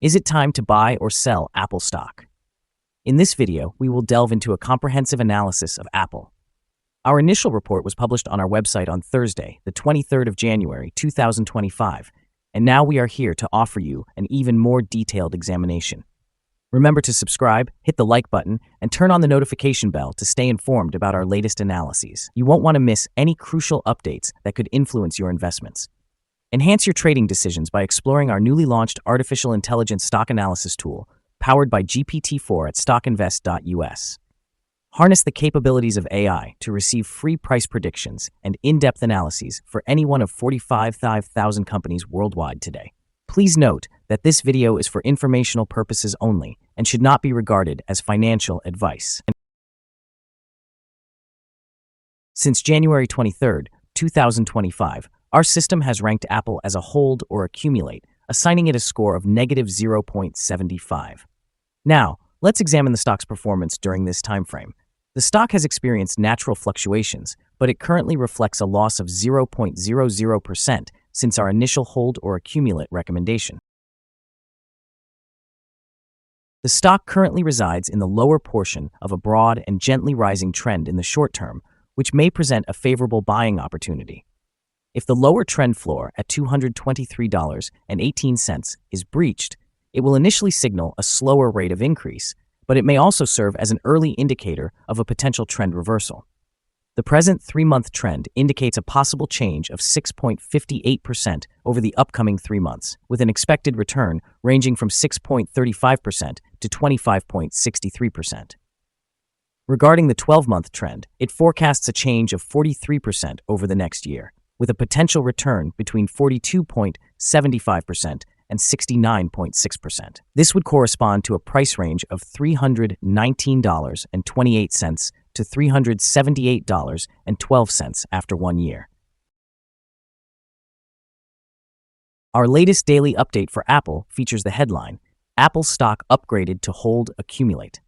Is it time to buy or sell Apple stock? In this video, we will delve into a comprehensive analysis of Apple. Our initial report was published on our website on Thursday, the 23rd of January, 2025, and now we are here to offer you an even more detailed examination. Remember to subscribe, hit the like button, and turn on the notification bell to stay informed about our latest analyses. You won't want to miss any crucial updates that could influence your investments. Enhance your trading decisions by exploring our newly launched artificial intelligence stock analysis tool, powered by GPT-4 at StockInvest.us. Harness the capabilities of AI to receive free price predictions and in-depth analyses for any one of 45,000 companies worldwide today. Please note that this video is for informational purposes only and should not be regarded as financial advice. Since January 23, 2025, our system has ranked Apple as a hold or accumulate, assigning it a score of negative 0.75. Now, let's examine the stock's performance during this time frame. The stock has experienced natural fluctuations, but it currently reflects a loss of 0.00% since our initial hold or accumulate recommendation. The stock currently resides in the lower portion of a broad and gently rising trend in the short term, which may present a favorable buying opportunity. If the lower trend floor at $223.18 is breached, it will initially signal a slower rate of increase, but it may also serve as an early indicator of a potential trend reversal. The present 3-month trend indicates a possible change of 6.58% over the upcoming 3 months, with an expected return ranging from 6.35% to 25.63%. Regarding the 12-month trend, it forecasts a change of 43% over the next year, with a potential return between 42.75% and 69.6%. This would correspond to a price range of $319.28 to $378.12 after 1 year. Our latest daily update for Apple features the headline, Apple stock upgraded to hold accumulate.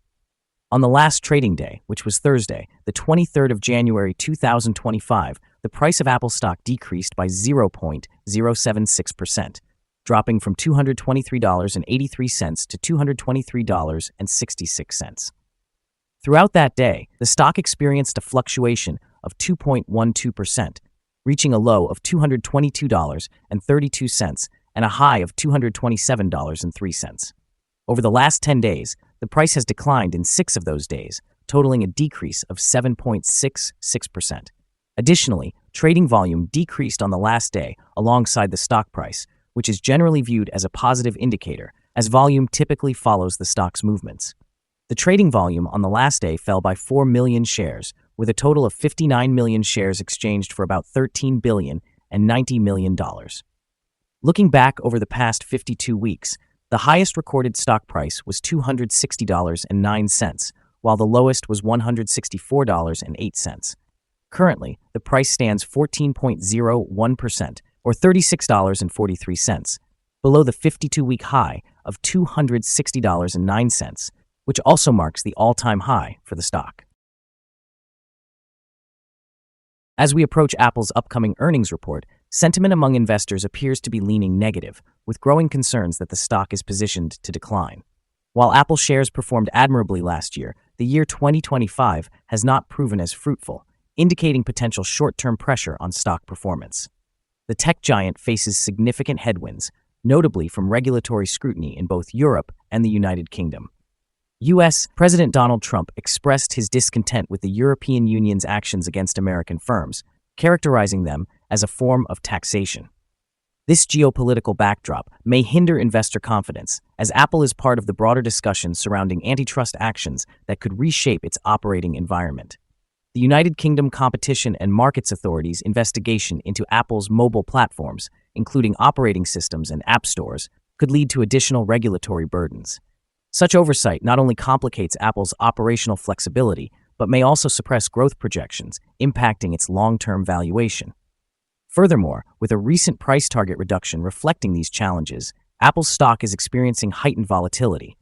On the last trading day, which was Thursday, the 23rd of January 2025, the price of Apple stock decreased by 0.076%, dropping from $223.83 to $223.66. Throughout that day, the stock experienced a fluctuation of 2.12%, reaching a low of $222.32 and a high of $227.03. Over the last 10 days, the price has declined in 6 of those days, totaling a decrease of 7.66%. Additionally, trading volume decreased on the last day alongside the stock price, which is generally viewed as a positive indicator, as volume typically follows the stock's movements. The trading volume on the last day fell by 4 million shares, with a total of 59 million shares exchanged for about $13 billion and $90 million. Looking back over the past 52 weeks, the highest recorded stock price was $260.09, while the lowest was $164.08. Currently, the price stands 14.01%, or $36.43, below the 52-week high of $260.09, which also marks the all-time high for the stock. As we approach Apple's upcoming earnings report, sentiment among investors appears to be leaning negative, with growing concerns that the stock is positioned to decline. While Apple shares performed admirably last year, the year 2025 has not proven as fruitful, indicating potential short-term pressure on stock performance. The tech giant faces significant headwinds, notably from regulatory scrutiny in both Europe and the United Kingdom. U.S. President Donald Trump expressed his discontent with the European Union's actions against American firms, characterizing them as a form of taxation. This geopolitical backdrop may hinder investor confidence, as Apple is part of the broader discussion surrounding antitrust actions that could reshape its operating environment. The United Kingdom Competition and Markets Authority's investigation into Apple's mobile platforms, including operating systems and app stores, could lead to additional regulatory burdens. Such oversight not only complicates Apple's operational flexibility, but may also suppress growth projections, impacting its long-term valuation. Furthermore, with a recent price target reduction reflecting these challenges, Apple's stock is experiencing heightened volatility.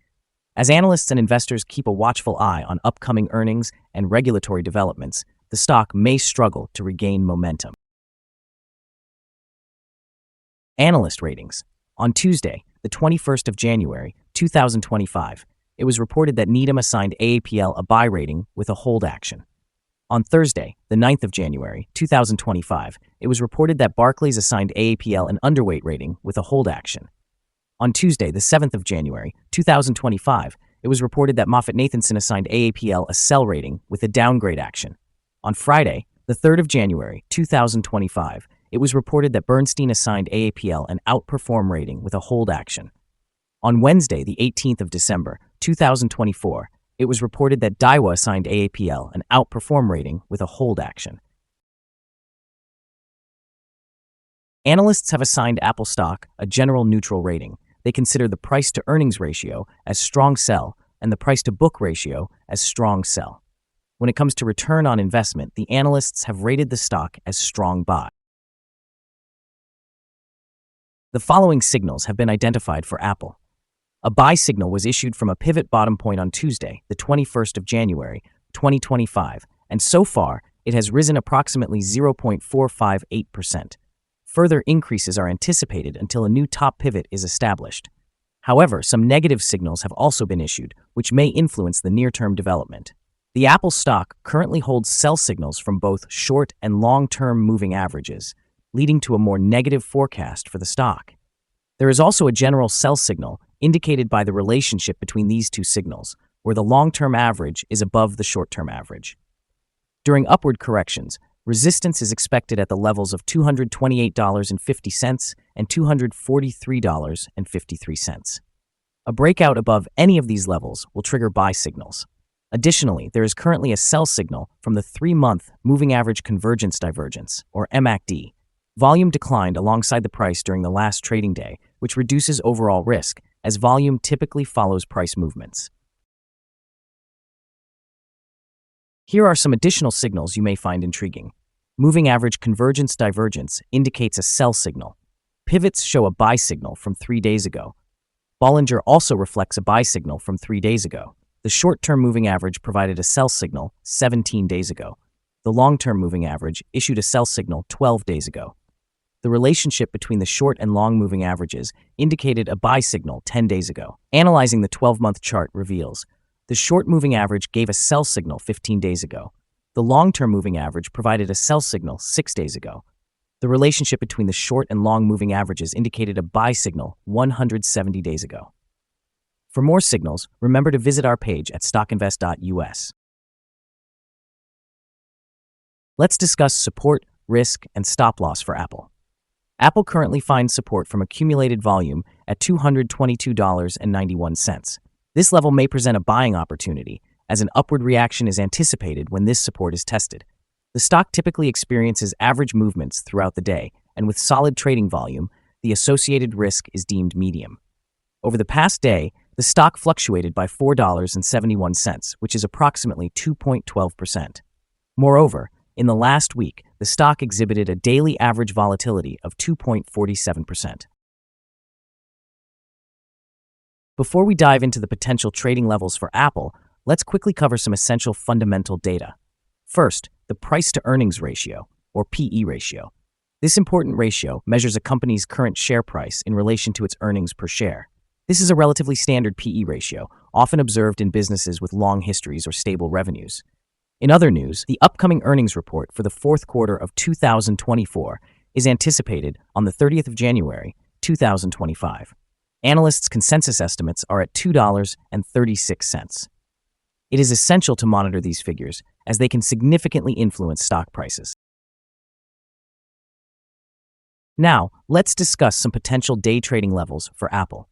As analysts and investors keep a watchful eye on upcoming earnings and regulatory developments, the stock may struggle to regain momentum. Analyst ratings. On Tuesday, the 21st of January, 2025, it was reported that Needham assigned AAPL a buy rating with a hold action. On Thursday, the 9th of January, 2025, it was reported that Barclays assigned AAPL an underweight rating with a hold action. On Tuesday, the 7th of January, 2025, it was reported that MoffettNathanson assigned AAPL a sell rating with a downgrade action. On Friday, the 3rd of January, 2025, it was reported that Bernstein assigned AAPL an outperform rating with a hold action. On Wednesday, the 18th of December, 2024, it was reported that Daiwa assigned AAPL an outperform rating with a hold action. Analysts have assigned Apple stock a general neutral rating. They consider the price-to-earnings ratio as strong sell and the price-to-book ratio as strong sell. When it comes to return on investment, the analysts have rated the stock as strong buy. The following signals have been identified for Apple. A buy signal was issued from a pivot bottom point on Tuesday, the 21st of January, 2025, and so far, it has risen approximately 0.458%. Further increases are anticipated until a new top pivot is established. However, some negative signals have also been issued, which may influence the near-term development. The Apple stock currently holds sell signals from both short and long-term moving averages, leading to a more negative forecast for the stock. There is also a general sell signal indicated by the relationship between these two signals, where the long-term average is above the short-term average. During upward corrections, resistance is expected at the levels of $228.50 and $243.53. A breakout above any of these levels will trigger buy signals. Additionally, there is currently a sell signal from the 3-month Moving Average Convergence Divergence, or MACD. Volume declined alongside the price during the last trading day, which reduces overall risk, as volume typically follows price movements. Here are some additional signals you may find intriguing. Moving Average Convergence Divergence indicates a sell signal. Pivots show a buy signal from 3 days ago. Bollinger also reflects a buy signal from 3 days ago. The short-term moving average provided a sell signal 17 days ago. The long-term moving average issued a sell signal 12 days ago. The relationship between the short and long moving averages indicated a buy signal 10 days ago. Analyzing the 12-month chart reveals the short moving average gave a sell signal 15 days ago. The long-term moving average provided a sell signal 6 days ago. The relationship between the short and long moving averages indicated a buy signal 170 days ago. For more signals, remember to visit our page at StockInvest.us. Let's discuss support, risk, and stop loss for Apple. Apple currently finds support from accumulated volume at $222.91. This level may present a buying opportunity, as an upward reaction is anticipated when this support is tested. The stock typically experiences average movements throughout the day, and with solid trading volume, the associated risk is deemed medium. Over the past day, the stock fluctuated by $4.71, which is approximately 2.12%. Moreover, in the last week, the stock exhibited a daily average volatility of 2.47%. Before we dive into the potential trading levels for Apple, let's quickly cover some essential fundamental data. First, the price-to-earnings ratio, or PE ratio. This important ratio measures a company's current share price in relation to its earnings per share. This is a relatively standard PE ratio, often observed in businesses with long histories or stable revenues. In other news, the upcoming earnings report for the fourth quarter of 2024 is anticipated on the 30th of January, 2025. Analysts' consensus estimates are at $2.36. It is essential to monitor these figures, as they can significantly influence stock prices. Now, let's discuss some potential day trading levels for Apple.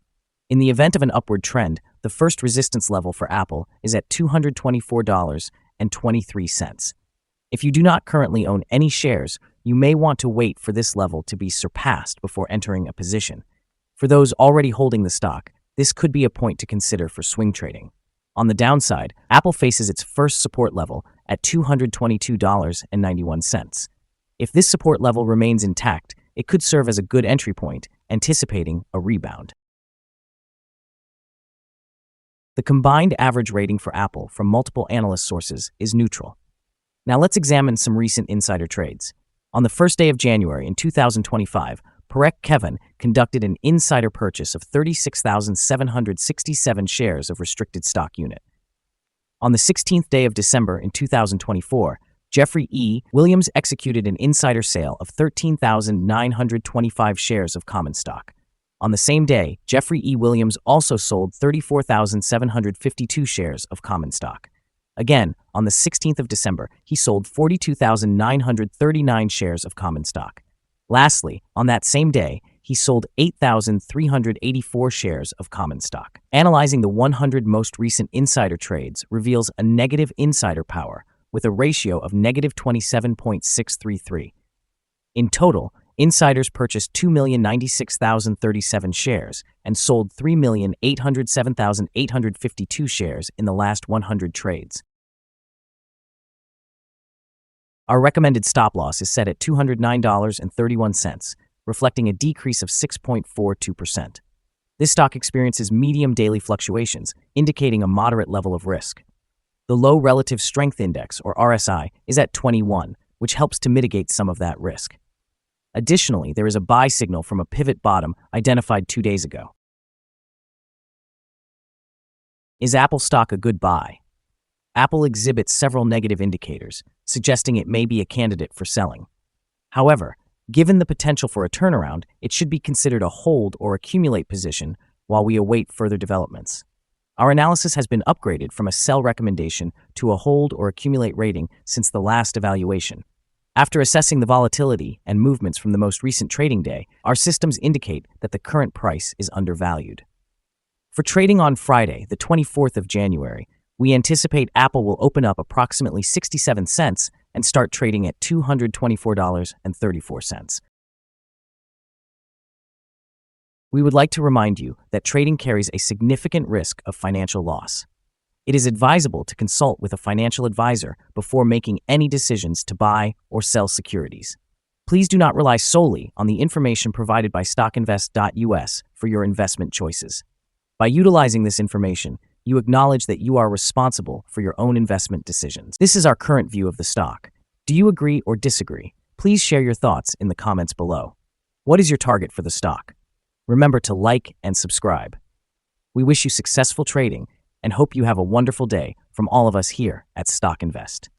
In the event of an upward trend, the first resistance level for Apple is at $224.23. If you do not currently own any shares, you may want to wait for this level to be surpassed before entering a position. For those already holding the stock, this could be a point to consider for swing trading. On the downside, Apple faces its first support level at $222.91. If this support level remains intact, it could serve as a good entry point, anticipating a rebound. The combined average rating for Apple from multiple analyst sources is neutral. Now let's examine some recent insider trades. On the first day of January in 2025, Parek Kevin conducted an insider purchase of 36,767 shares of restricted stock unit. On the 16th day of December in 2024, Jeffrey E. Williams executed an insider sale of 13,925 shares of common stock. On the same day, Jeffrey E. Williams also sold 34,752 shares of common stock. Again, on the 16th of December, he sold 42,939 shares of common stock. Lastly, on that same day, he sold 8,384 shares of common stock. Analyzing the 100 most recent insider trades reveals a negative insider power with a ratio of negative 27.633. In total, insiders purchased 2,096,037 shares and sold 3,807,852 shares in the last 100 trades. Our recommended stop loss is set at $209.31, reflecting a decrease of 6.42%. This stock experiences medium daily fluctuations, indicating a moderate level of risk. The Low Relative Strength Index, or RSI, is at 21, which helps to mitigate some of that risk. Additionally, there is a buy signal from a pivot bottom identified 2 days ago. Is Apple stock a good buy? Apple exhibits several negative indicators, suggesting it may be a candidate for selling. However, given the potential for a turnaround, it should be considered a hold or accumulate position while we await further developments. Our analysis has been upgraded from a sell recommendation to a hold or accumulate rating since the last evaluation. After assessing the volatility and movements from the most recent trading day, our systems indicate that the current price is undervalued. For trading on Friday, the 24th of January, we anticipate Apple will open up approximately 67 cents and start trading at $224.34. We would like to remind you that trading carries a significant risk of financial loss. It is advisable to consult with a financial advisor before making any decisions to buy or sell securities. Please do not rely solely on the information provided by StockInvest.us for your investment choices. By utilizing this information, you acknowledge that you are responsible for your own investment decisions. This is our current view of the stock. Do you agree or disagree? Please share your thoughts in the comments below. What is your target for the stock? Remember to like and subscribe. We wish you successful trading and hope you have a wonderful day from all of us here at Stock Invest.